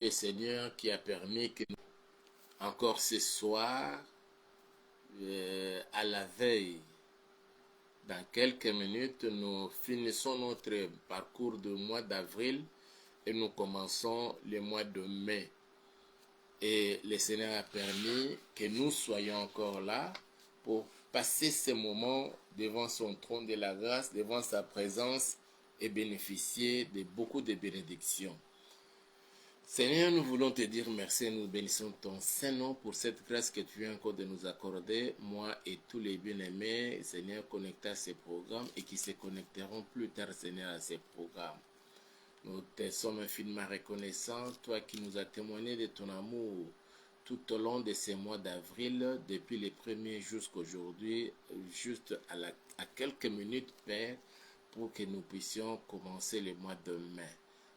Et Seigneur qui a permis que encore ce soir, à la veille, dans quelques minutes, nous finissons notre parcours du mois d'avril et nous commençons le mois de mai. Et le Seigneur a permis que nous soyons encore là pour passer ces moments devant son trône de la grâce, devant sa présence et bénéficier de beaucoup de bénédictions. Seigneur, nous voulons te dire merci et nous bénissons ton Saint-Nom pour cette grâce que tu viens encore de nous accorder, moi et tous les bien-aimés, Seigneur, connectés à ces programmes et qui se connecteront plus tard, Seigneur, à ces programmes. Nous te sommes infiniment reconnaissants, toi qui nous as témoigné de ton amour tout au long de ces mois d'avril, depuis les premiers jusqu'à aujourd'hui, juste à quelques minutes, Père, pour que nous puissions commencer le mois de mai.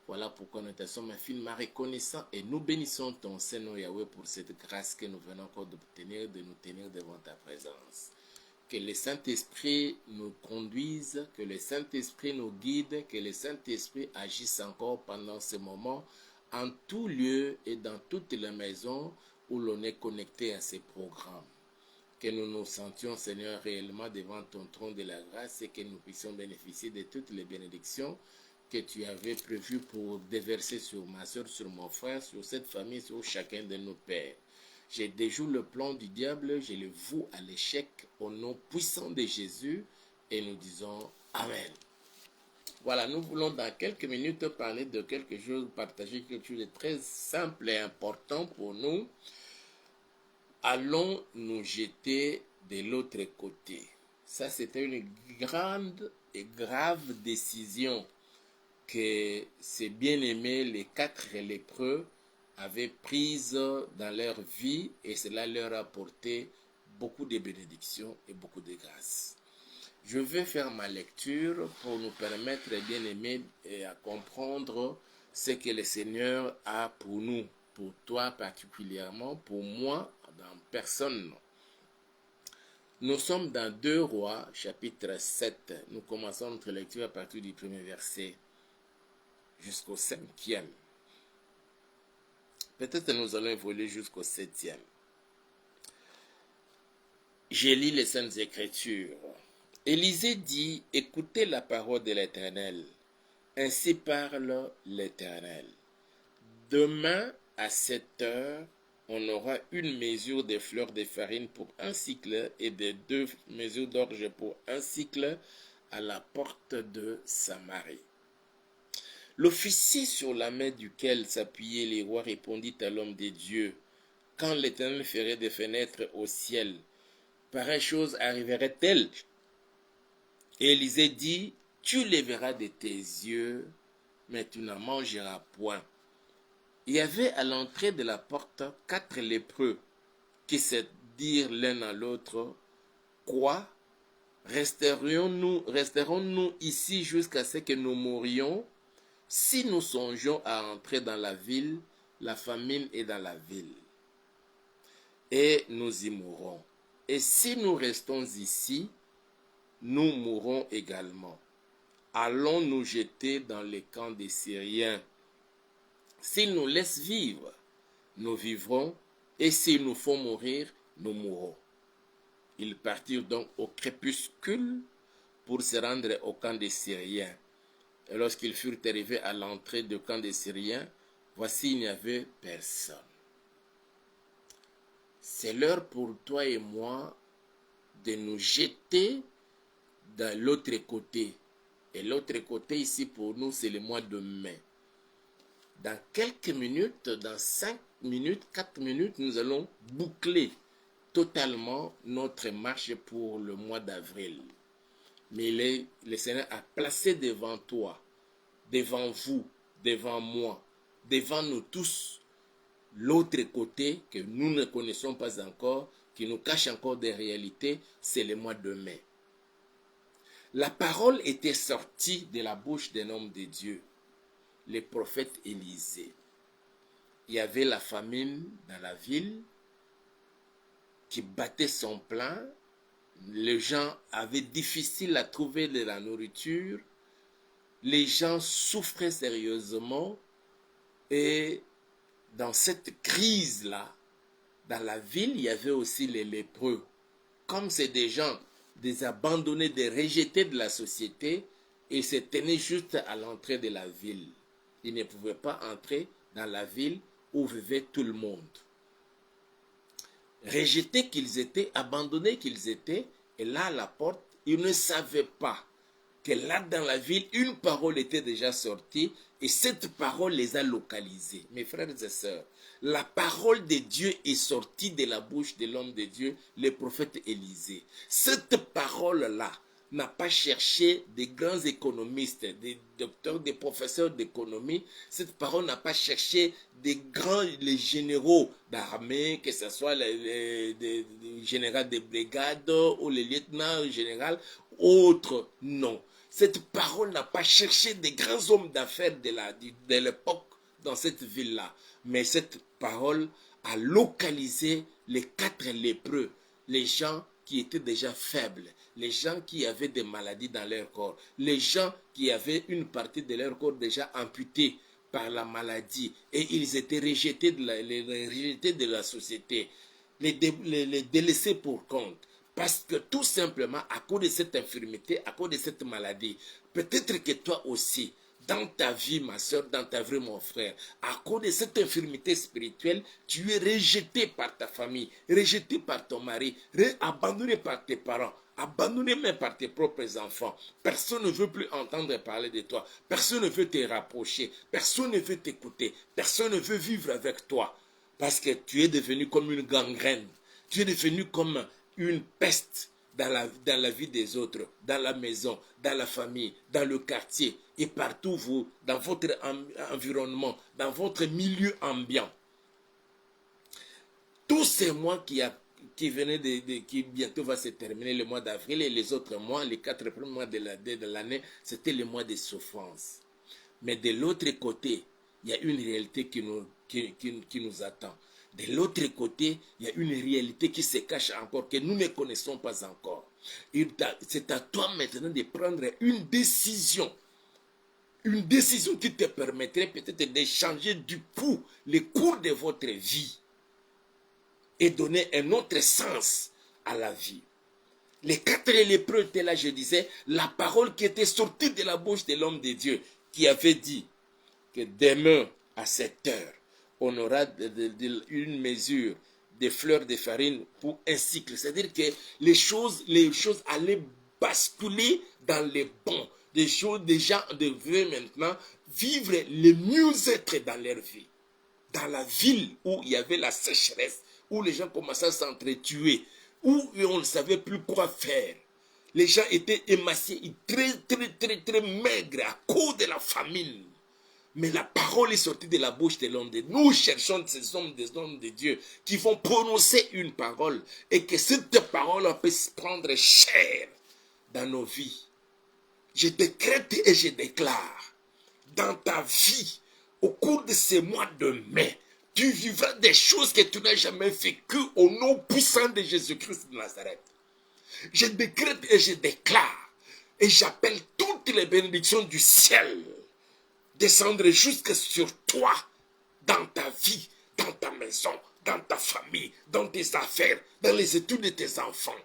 Voilà pourquoi nous te sommes infiniment reconnaissants et nous bénissons ton Seigneur Yahweh pour cette grâce que nous venons encore d'obtenir, de nous tenir devant ta présence. Que le Saint-Esprit nous conduise, que le Saint-Esprit nous guide, que le Saint-Esprit agisse encore pendant ce moment en tout lieu et dans toutes les maisons où l'on est connecté à ces programmes. Que nous nous sentions, Seigneur, réellement devant ton trône de la grâce et que nous puissions bénéficier de toutes les bénédictions que tu avais prévues pour déverser sur ma soeur, sur mon frère, sur cette famille, sur chacun de nos pères. Je déjoue le plan du diable, je le voue à l'échec au nom puissant de Jésus et nous disons Amen. Voilà, nous voulons dans quelques minutes parler de quelque chose, partager quelque chose de très simple et important pour nous. Allons nous jeter de l'autre côté. Ça, c'était une grande et grave décision que ces bien-aimés, les 4 lépreux, avaient prise dans leur vie et cela leur a apporté beaucoup de bénédictions et beaucoup de grâce. Je vais faire ma lecture pour nous permettre, bien-aimés, à comprendre ce que le Seigneur a pour nous, pour toi particulièrement, pour moi, en personne. Nous sommes dans 2 Rois, chapitre 7. Nous commençons notre lecture à partir du premier verset jusqu'au 5e. Peut-être nous allons évoluer jusqu'au 7e. Je lis les Saintes Écritures. Élisée dit, écoutez la parole de l'Éternel. Ainsi parle l'Éternel. Demain, à 7 heures, on aura 1 mesure de fleurs de farine pour 1 cycle et de 2 mesures d'orge pour 1 cycle à la porte de Samarie. L'officier sur la main duquel s'appuyait les rois répondit à l'homme de Dieu, quand l'Éternel ferait des fenêtres au ciel, pareille chose arriverait-elle? Et Élisée dit, tu les verras de tes yeux, mais tu n'en mangeras point. Il y avait à l'entrée de la porte 4 lépreux qui se dirent l'un à l'autre, quoi? Resterons-nous ici jusqu'à ce que nous mourions? Si nous songeons à entrer dans la ville, la famine est dans la ville, et nous y mourrons. Et si nous restons ici, nous mourrons également. Allons nous jeter dans les camps des Syriens. S'ils nous laissent vivre, nous vivrons, et s'ils nous font mourir, nous mourrons. Ils partirent donc au crépuscule pour se rendre au camp des Syriens. Et lorsqu'ils furent arrivés à l'entrée du camp des Syriens, voici, il n'y avait personne. C'est l'heure pour toi et moi de nous jeter de l'autre côté. Et l'autre côté ici pour nous, c'est le mois de mai. Dans quelques minutes, dans 5 minutes, 4 minutes, nous allons boucler totalement notre marche pour le mois d'avril. Mais le Seigneur a placé devant toi, devant vous, devant moi, devant nous tous, l'autre côté que nous ne connaissons pas encore, qui nous cache encore des réalités, c'est le mois de mai. La parole était sortie de la bouche d'un homme de Dieu, le prophète Élisée. Il y avait la famine dans la ville qui battait son plein. Les gens avaient difficile à trouver de la nourriture. Les gens souffraient sérieusement et dans cette crise-là, dans la ville, il y avait aussi les lépreux. Comme c'est des gens, des abandonnés, des rejetés de la société, ils se tenaient juste à l'entrée de la ville. Ils ne pouvaient pas entrer dans la ville où vivait tout le monde. Rejetés qu'ils étaient, abandonnés qu'ils étaient, et là à la porte, ils ne savaient pas que là dans la ville, une parole était déjà sortie et cette parole les a localisés. Mes frères et sœurs, la parole de Dieu est sortie de la bouche de l'homme de Dieu, le prophète Élisée. Cette parole-là n'a pas cherché des grands économistes, des docteurs, des professeurs d'économie. Cette parole n'a pas cherché des grands, les généraux d'armée, que ce soit les généraux de brigade ou les lieutenants généraux, autres, non. Cette parole n'a pas cherché des grands hommes d'affaires de l'époque dans cette ville-là. Mais cette parole a localisé les 4 lépreux, les gens qui étaient déjà faibles, les gens qui avaient des maladies dans leur corps, les gens qui avaient une partie de leur corps déjà amputée par la maladie et ils étaient rejetés de la société, les délaissés pour compte. Parce que tout simplement, à cause de cette infirmité, à cause de cette maladie, peut-être que toi aussi, dans ta vie, ma soeur, dans ta vie, mon frère, à cause de cette infirmité spirituelle, tu es rejeté par ta famille, rejeté par ton mari, abandonné par tes parents, abandonné même par tes propres enfants. Personne ne veut plus entendre parler de toi. Personne ne veut te rapprocher. Personne ne veut t'écouter. Personne ne veut vivre avec toi. Parce que tu es devenu comme une gangrène. Tu es devenu comme une peste dans la vie des autres, dans la maison, dans la famille, dans le quartier et partout vous, dans votre environnement, dans votre milieu ambiant. Tous ces mois qui venaient qui bientôt va se terminer, le mois d'avril et les autres mois, les 4 premiers mois de l'année, c'était le mois de souffrance. Mais de l'autre côté, il y a une réalité qui nous attend. De l'autre côté, il y a une réalité qui se cache encore, que nous ne connaissons pas encore. C'est à toi maintenant de prendre une décision qui te permettrait peut-être de changer du coup le cours de votre vie et donner un autre sens à la vie. Les 4 lépreux étaient là, je disais, la parole qui était sortie de la bouche de l'homme de Dieu, qui avait dit que demain à 7 heures, on aura une mesure de fleurs de farine pour un cycle. C'est-à-dire que les choses allaient basculer dans les bons. Les gens devaient maintenant vivre le mieux-être dans leur vie. Dans la ville où il y avait la sécheresse, où les gens commençaient à s'entretuer, où on ne savait plus quoi faire. Les gens étaient émaciés, très maigres à cause de la famine. Mais la parole est sortie de la bouche de l'homme de Dieu. Nous cherchons ces hommes, des hommes de Dieu qui vont prononcer une parole et que cette parole puisse prendre chair dans nos vies. Je décrète et je déclare dans ta vie, au cours de ces mois de mai, tu vivras des choses que tu n'as jamais vécues au nom puissant de Jésus-Christ de Nazareth. Je décrète et je déclare et j'appelle toutes les bénédictions du ciel descendre jusque sur toi, dans ta vie, dans ta maison, dans ta famille, dans tes affaires, dans les études de tes enfants.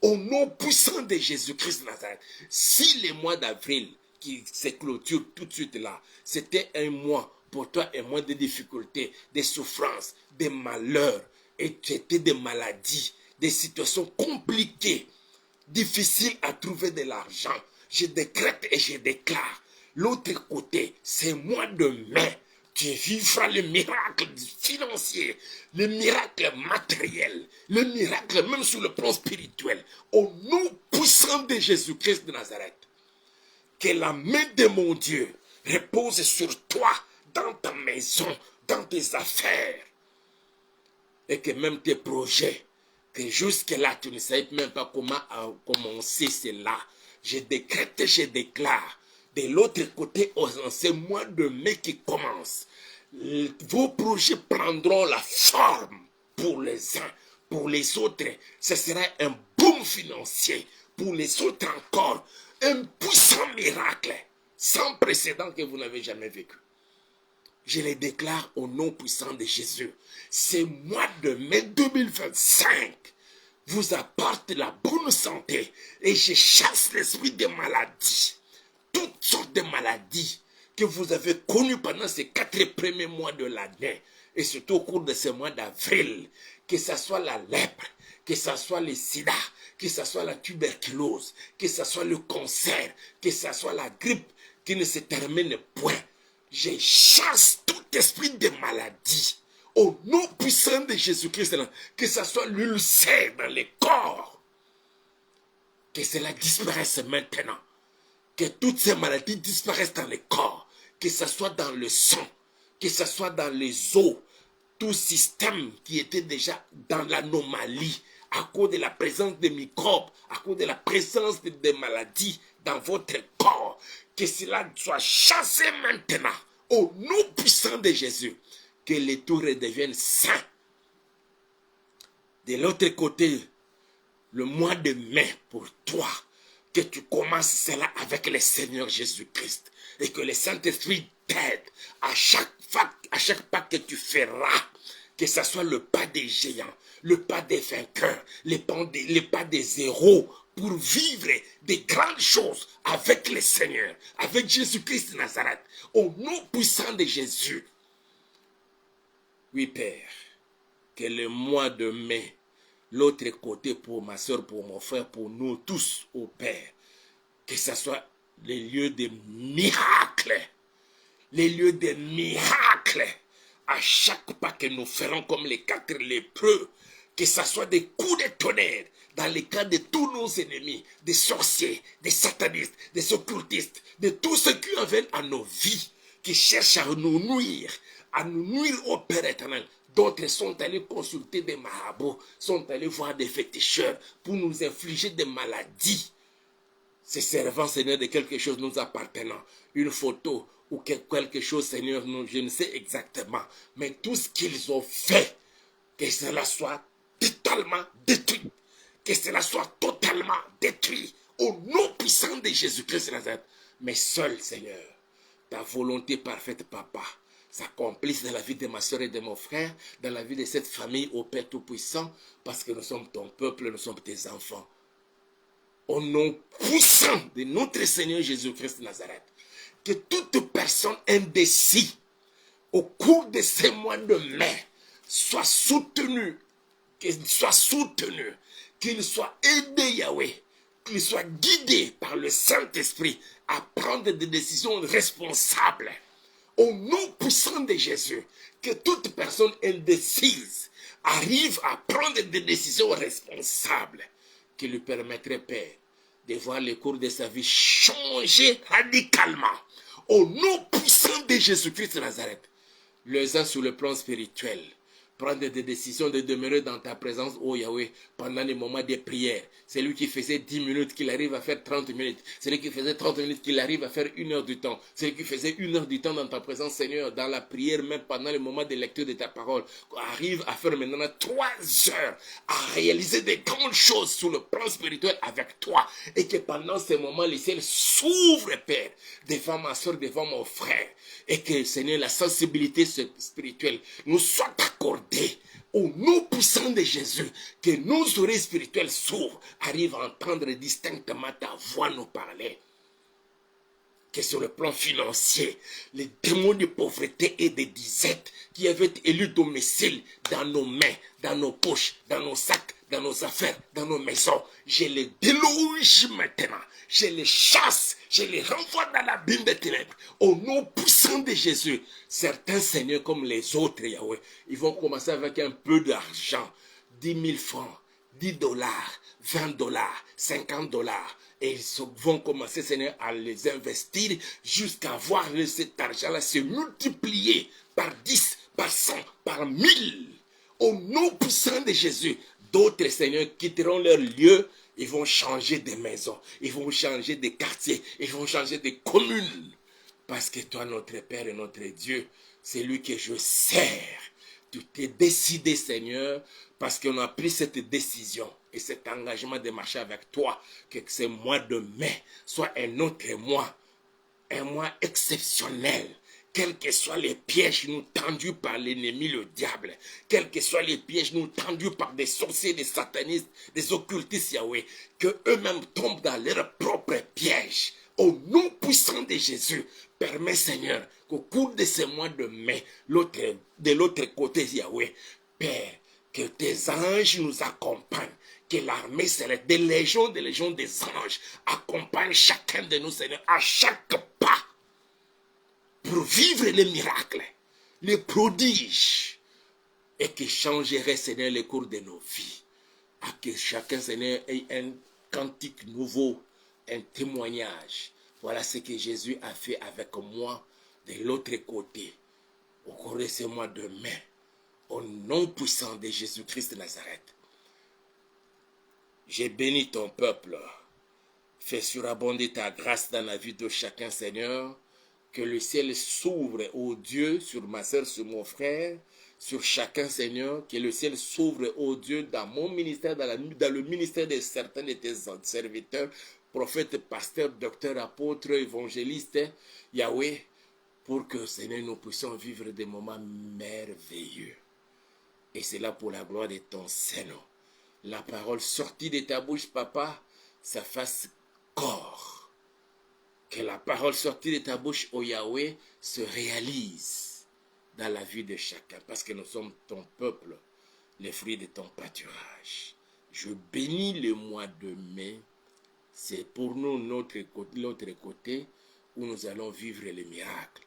Au nom puissant de Jésus-Christ de Nazareth. Si le mois d'avril qui se clôture tout de suite là, c'était un mois pour toi, un mois de difficultés, de souffrances, de malheurs, et c'était des maladies, des situations compliquées, difficiles à trouver de l'argent, je décrète et je déclare. L'autre côté, c'est mois de mai. Tu vivras le miracle financier, le miracle matériel, le miracle même sur le plan spirituel. Au nom puissant de Jésus-Christ de Nazareth. Que la main de mon Dieu repose sur toi, dans ta maison, dans tes affaires. Et que même tes projets, que jusque-là tu ne savais même pas comment commencer cela. Je décrète et je déclare. De l'autre côté, en ce mois de mai qui commence, vos projets prendront la forme pour les uns. Pour les autres, ce sera un boom financier. Pour les autres encore, un puissant miracle sans précédent que vous n'avez jamais vécu. je les déclare au nom puissant de Jésus. Ce mois de mai 2025 vous apporte la bonne santé et je chasse l'esprit de maladie. Toutes sortes de maladies que vous avez connues pendant ces 4 premiers mois de l'année et surtout au cours de ce mois d'avril, que ce soit la lèpre, que ce soit le sida, que ce soit la tuberculose, que ce soit le cancer, que ce soit la grippe qui ne se termine point. Je chasse tout esprit de maladie au nom puissant de Jésus-Christ, que ce soit l'ulcère dans le corps, que cela disparaisse maintenant, que toutes ces maladies disparaissent dans le corps, que ce soit dans le sang, que ce soit dans les os, tout système qui était déjà dans l'anomalie à cause de la présence des microbes, à cause de la présence des maladies dans votre corps, que cela soit chassé maintenant au nom puissant de Jésus, que les tout redeviennent saints. De l'autre côté, le mois de mai pour toi, que tu commences cela avec le Seigneur Jésus-Christ et que le Saint-Esprit t'aide à chaque pas que tu feras, que ce soit le pas des géants, le pas des vainqueurs, le pas des héros, pour vivre des grandes choses avec le Seigneur, avec Jésus-Christ de Nazareth, au nom puissant de Jésus. Oui, Père, que le mois de mai, l'autre côté pour ma soeur, pour mon frère, pour nous tous, au Père, que ce soit les lieux de miracles, les lieux de miracles, à chaque pas que nous ferons comme les 4 lépreux, que ce soit des coups de tonnerre dans le cas de tous nos ennemis, des sorciers, des satanistes, des occultistes, de tous ceux qui viennent à nos vies, qui cherchent à nous nuire au Père éternel. D'autres sont allés consulter des marabouts, sont allés voir des féticheurs pour nous infliger des maladies. Ces servants, Seigneur, de quelque chose nous appartenant, une photo ou quelque chose, Seigneur, je ne sais exactement, mais tout ce qu'ils ont fait, que cela soit totalement détruit, que cela soit totalement détruit, au nom puissant de Jésus-Christ de Nazareth. Mais seul, Seigneur, ta volonté parfaite, Papa, s'accomplisse dans la vie de ma soeur et de mon frère, dans la vie de cette famille au Père Tout-Puissant, parce que nous sommes ton peuple, nous sommes tes enfants. Au nom puissant de notre Seigneur Jésus-Christ de Nazareth, que toute personne indécise au cours de ces mois de mai soit soutenue, qu'il soit aidé, Yahweh, qu'il soit guidé par le Saint-Esprit à prendre des décisions responsables. Au nom puissant de Jésus, que toute personne indécise arrive à prendre des décisions responsables qui lui permettraient, Père, de voir le cours de sa vie changer radicalement. Au nom puissant de Jésus-Christ de Nazareth, les uns sur le plan spirituel, prendre des décisions de demeurer dans ta présence, oh Yahweh, pendant les moments de prière. C'est lui qui faisait 10 minutes, qu'il arrive à faire 30 minutes. C'est lui qui faisait 30 minutes, qu'il arrive à faire 1 heure du temps. C'est lui qui faisait 1 heure du temps dans ta présence, Seigneur, dans la prière, même pendant les moments de lecture de ta parole. Arrive à faire maintenant 3 heures, à réaliser des grandes choses sur le plan spirituel avec toi. Et que pendant ces moments, les ciels s'ouvrent, Père, devant ma soeur, devant mon frère. Et que, Seigneur, la sensibilité spirituelle nous soit accordée au nom puissant de Jésus, que nos oreilles spirituelles sourdes arrivent à entendre distinctement ta voix nous parler. Que sur le plan financier, les démons de pauvreté et de disette qui avaient élu domicile dans nos mains, dans nos poches, dans nos sacs, dans nos affaires, dans nos maisons, je les déloge maintenant, je les chasse, je les renvoie dans l'abîme des ténèbres, au nom puissant de Jésus. Certains seigneurs comme les autres, Yahweh, ils vont commencer avec un peu d'argent, 10 000 francs, 10 dollars, 20 dollars, 50 dollars. Et ils vont commencer, Seigneur, à les investir jusqu'à voir cet argent-là se multiplier par 10, par 100, par 1000. Au nom puissant de Jésus, d'autres, Seigneur, quitteront leur lieu. Ils vont changer de maisons, ils vont changer de quartiers, ils vont changer de communes. Parce que toi, notre Père et notre Dieu, c'est lui que je sers. Tu t'es décidé, Seigneur, parce qu'on a pris cette décision et cet engagement de marcher avec toi, que ce mois de mai soit un autre mois, un mois exceptionnel, quels que soient les pièges nous tendus par l'ennemi, le diable, quels que soient les pièges nous tendus par des sorciers, des satanistes, des occultistes, Yahweh, que eux-mêmes tombent dans leurs propres pièges. Au nom puissant de Jésus, permets, Seigneur, qu'au cours de ces mois de mai, de l'autre côté, Yahweh, Père, que tes anges nous accompagnent, que l'armée céleste, des légions des anges accompagnent chacun de nous, Seigneur, à chaque pas, pour vivre les miracles, les prodiges, et qui changeraient, Seigneur, le cours de nos vies. À que chacun, Seigneur, ait un cantique nouveau, un témoignage. Voilà ce que Jésus a fait avec moi de l'autre côté, au cours de ce mois de mai, au nom puissant de Jésus-Christ de Nazareth. J'ai béni ton peuple. Fais surabonder ta grâce dans la vie de chacun, Seigneur. Que le ciel s'ouvre, ô Dieu, sur ma soeur, sur mon frère, sur chacun, Seigneur. Que le ciel s'ouvre, ô Dieu, dans mon ministère, dans le ministère de certains de tes serviteurs, prophètes, pasteurs, docteurs, apôtres, évangélistes, Yahweh, pour que, Seigneur, nous puissions vivre des moments merveilleux. Et c'est là pour la gloire de ton Saint-Nom. La parole sortie de ta bouche, Papa, ça fasse corps. Que la parole sortie de ta bouche, ô Yahweh, se réalise dans la vie de chacun. Parce que nous sommes ton peuple, les fruits de ton pâturage. Je bénis le mois de mai. C'est pour nous l'autre côté où nous allons vivre les miracles.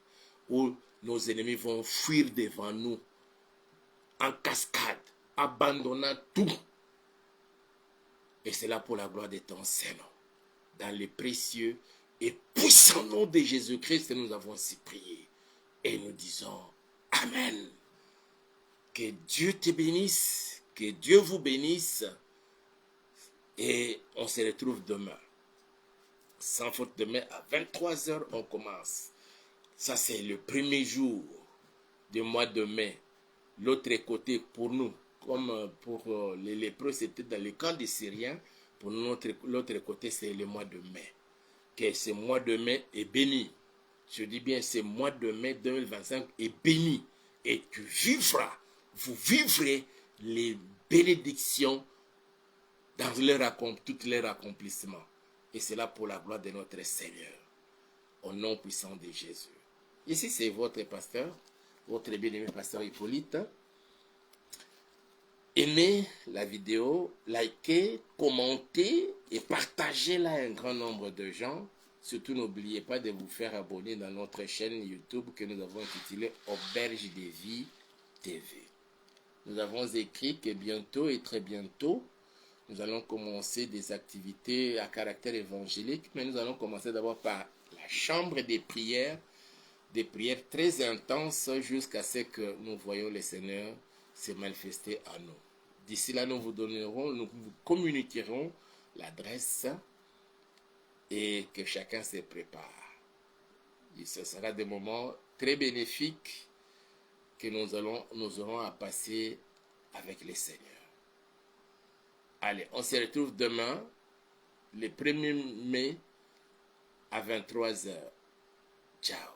Où nos ennemis vont fuir devant nous en cascade, abandonnant tout. Et c'est là pour la gloire de ton Saint-Nom. Dans le précieux et puissant nom de Jésus-Christ, nous avons ainsi prié. Et nous disons Amen. Que Dieu te bénisse, que Dieu vous bénisse. Et on se retrouve demain. Sans faute, demain à 23h, on commence. Ça, c'est le premier jour du mois de mai. L'autre côté, pour nous, comme pour les lépreux, c'était dans le camp des Syriens. Pour nous, l'autre côté, c'est le mois de mai. Que ce mois de mai est béni. Je dis bien, ce mois de mai 2025 est béni. Et tu vivras, vous vivrez les bénédictions dans tous leurs accomplissements. Et c'est là pour la gloire de notre Seigneur. Au nom puissant de Jésus. Ici, c'est votre pasteur, votre bien-aimé pasteur Hippolyte. Aimez la vidéo, likez, commentez et partagez-la à un grand nombre de gens. Surtout, n'oubliez pas de vous faire abonner dans notre chaîne YouTube que nous avons intitulée Auberge de Vie TV. Nous avons écrit que bientôt et très bientôt, nous allons commencer des activités à caractère évangélique, mais nous allons commencer d'abord par la chambre des prières très intenses jusqu'à ce que nous voyons le Seigneur se manifester à nous. D'ici là, nous vous communiquerons l'adresse et que chacun se prépare. Et ce sera des moments très bénéfiques que nous aurons à passer avec le Seigneur. Allez, on se retrouve demain, le 1er mai à 23h. Ciao.